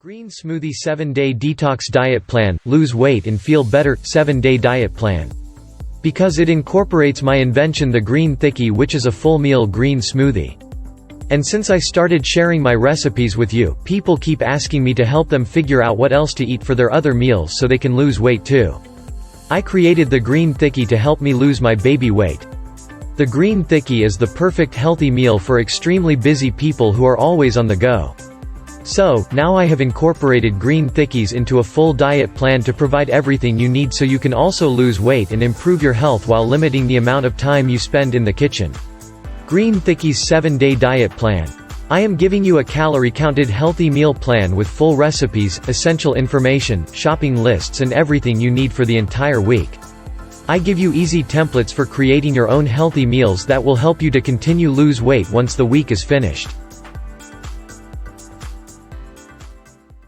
Green Smoothie 7-Day Detox Diet Plan, Lose Weight and Feel Better, 7-Day Diet Plan. Because it incorporates my invention the Green Thickie, which is a full meal green smoothie. And since I started sharing my recipes with you, people keep asking me to help them figure out what else to eat for their other meals so they can lose weight too. I created the Green Thickie to help me lose my baby weight. The Green Thickie is the perfect healthy meal for extremely busy people who are always on the go. So, now I have incorporated Green Thickies into a full diet plan to provide everything you need so you can also lose weight and improve your health while limiting the amount of time you spend in the kitchen. Green Thickie's 7-Day Diet Plan. I am giving you a calorie-counted healthy meal plan with full recipes, essential information, shopping lists and everything you need for the entire week. I give you easy templates for creating your own healthy meals that will help you to continue lose weight once the week is finished.